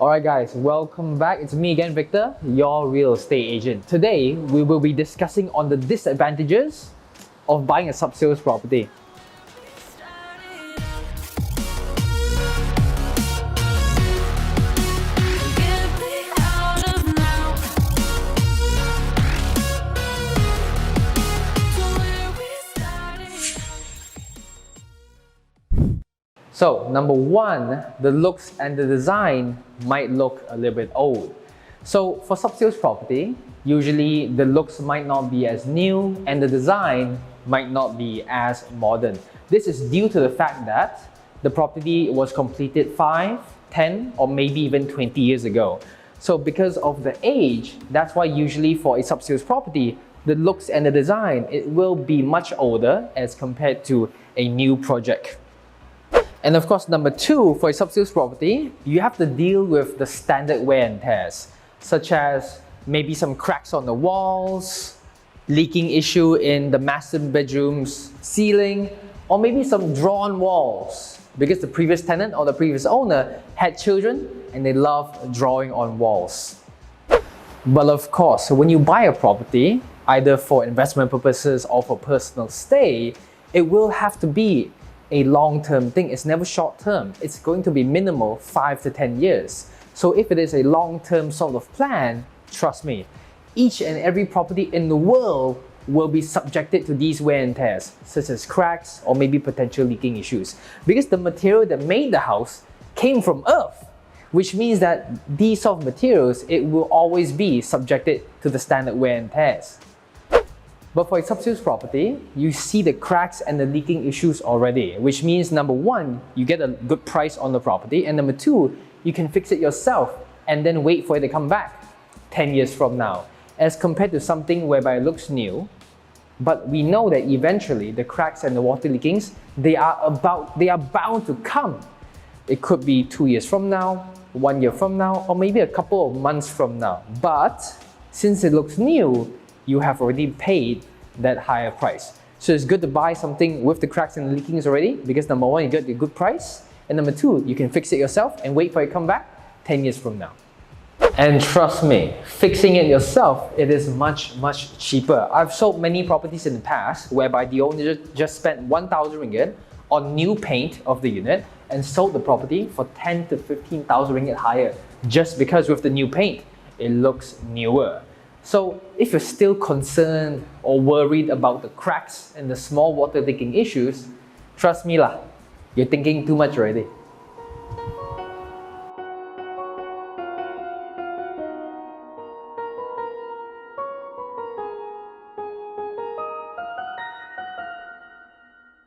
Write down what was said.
Alright guys, welcome back. It's me again, Victor, your real estate agent. Today, we will be discussing on the disadvantages of buying a subsales property. So, number one, the looks and the design might look a little bit old. So, for subsales property, usually the looks might not be as new and the design might not be as modern. This is due to the fact that the property was completed 5, 10, or maybe even 20 years ago. So, because of the age, that's why usually for a subsales property, the looks and the design, it will be much older as compared to a new project. And of course, number two, for a subsales property, you have to deal with the standard wear and tears, such as maybe some cracks on the walls, leaking issue in the master bedroom's ceiling, or maybe some drawn walls because the previous tenant or the previous owner had children and they love drawing on walls. But of course, when you buy a property, either for investment purposes or for personal stay, it will have to be a long-term thing. It's never short-term. It's going to be minimal 5 to 10 years. So if it is a long-term sort of plan, trust me, each and every property in the world will be subjected to these wear and tears, such as cracks or maybe potential leaking issues. Because the material that made the house came from earth, which means that these sort of materials, it will always be subjected to the standard wear and tears. But for a subsales property, you see the cracks and the leaking issues already, which means number one, you get a good price on the property, and number two, you can fix it yourself and then wait for it to come back 10 years from now, as compared to something whereby it looks new, but we know that eventually the cracks and the water leakings, they are bound to come. It could be 2 years from now, 1 year from now, or maybe a couple of months from now. But since it looks new, you have already paid that higher price. So it's good to buy something with the cracks and the leakings already, because number one, you get the good price, and number two, you can fix it yourself and wait for it to come back 10 years from now. And trust me, fixing it yourself, it is much cheaper. I've sold many properties in the past whereby the owner just spent 1,000 ringgit on new paint of the unit and sold the property for 10 to 15,000 ringgit higher, just because with the new paint, it looks newer. So if you're still concerned or worried about the cracks and the small water leaking issues, trust me lah, you're thinking too much already.